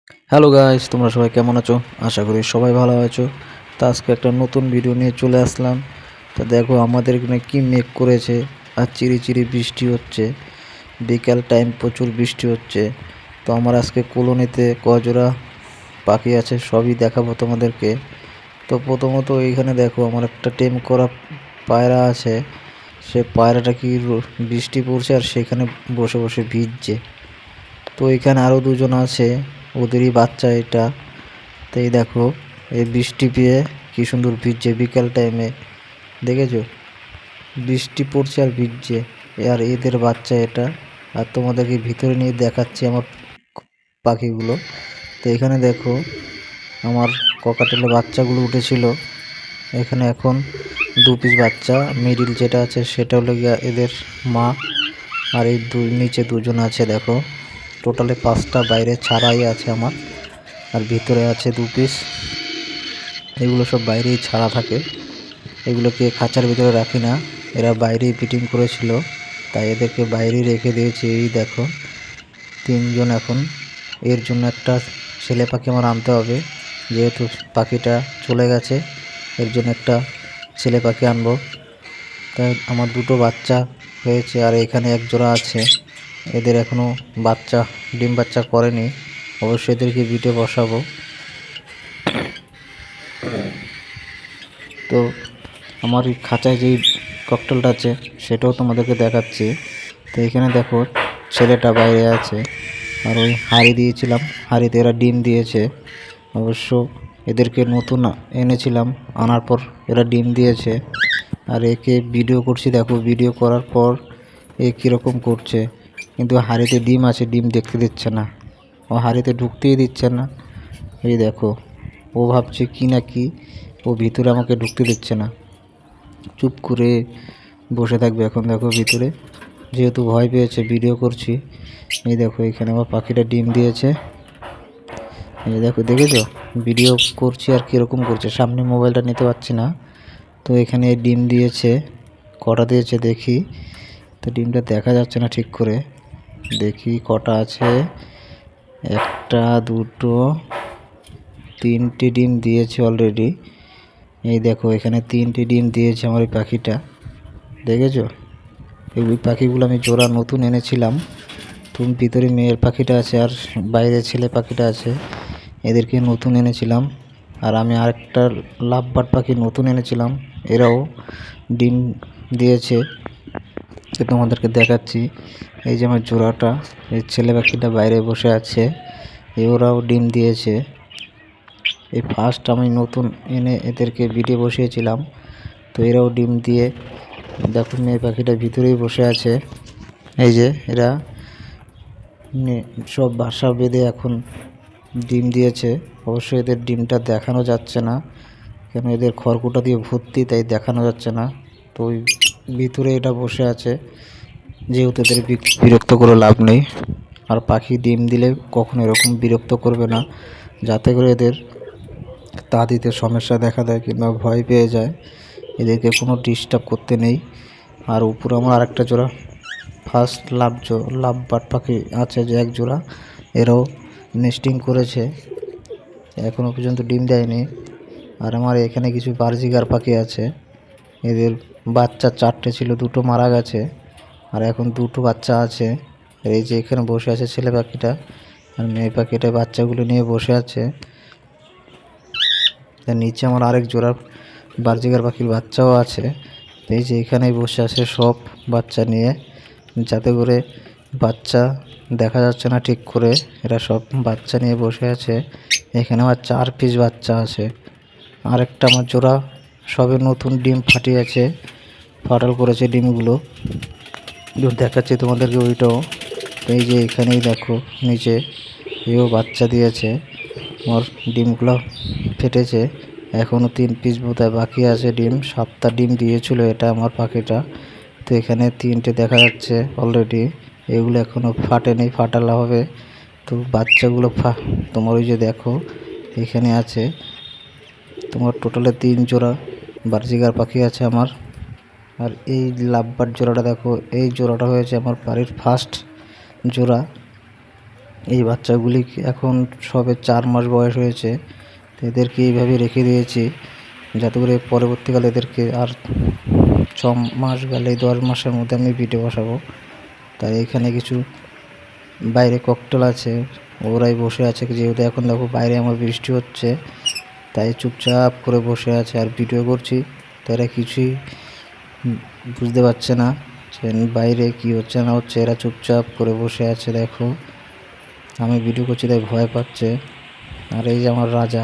Hello guys, তোমরা সবাই কেমন আছো? আশা করি সবাই ভালো আছো। তো আজকে একটা নতুন ভিডিও নিয়ে চলে আসলাম। তো দেখো আমাদের এখানে কি মেঘ করেছে আর চিরি চিরি বৃষ্টি হচ্ছে। বিকাল টাইম প্রচুর বৃষ্টি হচ্ছে। তো আমার আজকে কলোনিতে কজোড়া পাখি আছে সবই দেখাবো তোমাদেরকে। তো প্রথমত এইখানে দেখো আমার একটা টেম করা পায়রা আছে। সে পায়রাটা কি বৃষ্টি পড়ছে আর সেখানে বসে বসে ভিজছে। তো এখানে আরও দুজন আছে, ওদেরই বাচ্চা এটা। তো এই দেখো এই বৃষ্টি পেয়ে কি সুন্দর ভিজছে বিকাল টাইমে, দেখেছো? বৃষ্টি পড়ছে আর ভিজছে, আর এদের বাচ্চা এটা। আর তোমাদেরকে ভিতরে নিয়ে দেখাচ্ছি আমার পাখিগুলো। তো এখানে দেখো আমার ককাটেলে বাচ্চাগুলো উঠেছিল। এখানে এখন 2 পিস বাচ্চা, মিডিল যেটা আছে সেটা হলো গিয়া এদের মা। আর এই নিচে দুজন আছে দেখো। টোটালে 5টা বাইরে ছাড়াই আছে আমার, আর ভিতরে আছে 2 পিস। এগুলো সব বাইরেই ছাড়া থাকে, এগুলোকে খাঁচার ভিতরে রাখি না। এরা বাইরেই ফিটিং করেছিল, তাই এদেরকে বাইরেই রেখে দিয়েছি। এই দেখো 3জন এখন। এর জন্য একটা ছেলে পাখি আমার আনতে হবে, যেহেতু পাখিটা চলে গেছে। এর জন্য একটা ছেলে পাখি আনবো। তাই আমার 2টো বাচ্চা হয়েছে, আর এখানে এক জোড়া আছে। এদের এখনও ডিম বাচ্চা করেনি। অবশ্যই এদেরকে বিটে বসাবো। তো আমার এই খাঁচায় যেই ককটেলটা আছে সেটাও তোমাদেরকে দেখাচ্ছি। তো এখানে দেখো ছেলেটা বাইরে আছে, আর ওই হাঁড়ি দিয়েছিলাম, হাঁড়িতে এরা ডিম দিয়েছে। অবশ্য এদেরকে নতুন এনেছিলাম, আনার পর এরা ডিম দিয়েছে। আর একে ভিডিও করছি, দেখো ভিডিও করার পর এ কীরকম করছে। কিন্তু হাঁড়িতে ডিম আছে, ডিম দেখতে দিচ্ছে না, ও হাঁড়িতে ঢুকতেই দিচ্ছে না। এই দেখো ও ভাবছে কি না কি, ও ভিতরে আমাকে ঢুকতে দিচ্ছে না, চুপ করে বসে থাকবে এখন। দেখো ভিতরে যেহেতু ভয় পেয়েছে, ভিডিও করছি। এই দেখো এখানে আমার পাখিটা ডিম দিয়েছে। এই দেখো, দেখেছো? ভিডিও করছি আর কীরকম করছে, সামনে মোবাইলটা নিতে পারছি না। তো এখানে ডিম দিয়েছে, কটা দিয়েছে দেখি। তো ডিমটা দেখা যাচ্ছে না ঠিক করে, দেখি কটা আছে। একটা, দুটো, 3টে ডিম দিয়েছে অলরেডি। এই দেখো এখানে 3টে ডিম দিয়েছে আমার এই পাখিটা, দেখেছো? এই পাখিগুলো আমি জোড়া নতুন এনেছিলাম। তুমি ভিতরে মেয়ের পাখিটা আছে আর বাইরে ছেলে পাখিটা আছে, এদেরকে নতুন এনেছিলাম। আর আমি আরেকটা লাভবার্ড পাখি নতুন এনেছিলাম, এরাও ডিম দিয়েছে। তো তোমাদেরকে দেখাচ্ছি। এই যে আমার জোড়াটা, এই ছেলে পাখিটা বাইরে বসে আছে, ওরাও ডিম দিয়েছে। এই ফার্স্ট আমি নতুন এনে এদেরকে বিটে বসিয়েছিলাম। তো এরাও ডিম দিয়ে, দেখো মেয়ে পাখিটা ভিতরেই বসে আছে। এই যে এরা সব বাসা বেঁধে এখন ডিম দিয়েছে। অবশ্যই এদের ডিমটা দেখানো যাচ্ছে না, কেন এদের খড়কুটা দিয়ে ভর্তি, তাই দেখানো যাচ্ছে না। তো ওই ভিতরে এটা বসে আছে, যেহেতু এদের বিরক্ত করে লাভ নেই। আর পাখি ডিম দিলে কখনো এরকম বিরক্ত করবে না, যাতে করে এদের তা দিতে সমস্যা দেখা দেয় কিংবা ভয় পেয়ে যায়। এদেরকে কোনো ডিস্টার্ব করতে নেই। আর উপরে আমার আরেকটা জোড়া ফার্স্ট লাভবার্ড পাখি আছে, যে এক জোড়া, এরাও নেস্টিং করেছে, এখনও পর্যন্ত ডিম দেয়নি। আর আমার এখানে কিছু বার্জিগার পাখি আছে, এদের বাচ্চা 4টে ছিল, 2টো মারা গেছে, আর এখন 2টো বাচ্চা আছে। এই যে এখানে বসে আছে ছেলে পাখিটা, আর মেয়ে পাখিটা বাচ্চাগুলো নিয়ে বসে আছে। তার নিচে আমার আরেক জোড়া বার্জিগার পাখির বাচ্চাও আছে। এই যে এখানেই বসে আছে সব বাচ্চা নিয়ে, যাতে করে বাচ্চা দেখা যাচ্ছে না ঠিক করে, এরা সব বাচ্চা নিয়ে বসে আছে। এখানে আমার 4 পিস বাচ্চা আছে। আরেকটা আমার জোড়া সবে নতুন ডিম ফাটিয়েছে, ফাটাল করেছে ডিমগুলো, দেখাচ্ছি তোমাদেরকে ওইটাও। এই যে এখানেই দেখো নিচে এও বাচ্চা দিয়েছে, আমার ডিমগুলো ফেটেছে। এখনও 3 পিস বোধহয় বাকি আছে ডিম, 7টা ডিম দিয়েছিল এটা আমার পাখিটা। তো এখানে 3টে দেখা যাচ্ছে অলরেডি, এগুলো এখনও ফাটেনি, ফাটালা হবে। তো বাচ্চাগুলো তোমার ওই যে দেখো এখানে আছে। তোমার টোটালে 3 জোড়া বার্জিগার পাখি আছে আমার। আর এই লাভবার্ড জোড়াটা দেখো, এই জোড়াটা হয়েছে আমার বাড়ির ফার্স্ট জোড়া। এই বাচ্চাগুলি এখন সবে 4 মাস বয়স হয়েছে। তো এদেরকে এইভাবে রেখে দিয়েছি যাতে করে পরবর্তীকালে এদেরকে আর 6 মাস গেলে 10 মাসের মধ্যে আমি ভিডিও বসাবো। তাই এখানে কিছু বাইরে ককটেল আছে, ওরাই বসে আছে। যেহেতু এখন দেখো বাইরে আমার বৃষ্টি হচ্ছে, তাই চুপচাপ করে বসে আছে আর ভিডিও করছি। তারা কিছুই বুঝতে পারছে না যে বাইরে কি হচ্ছে না হচ্ছে। এরা চুপচাপ করে বসে আছে, দেখো আমি ভিডিও করছি তাই ভয় পাচ্ছে। আর এই যে আমার রাজা,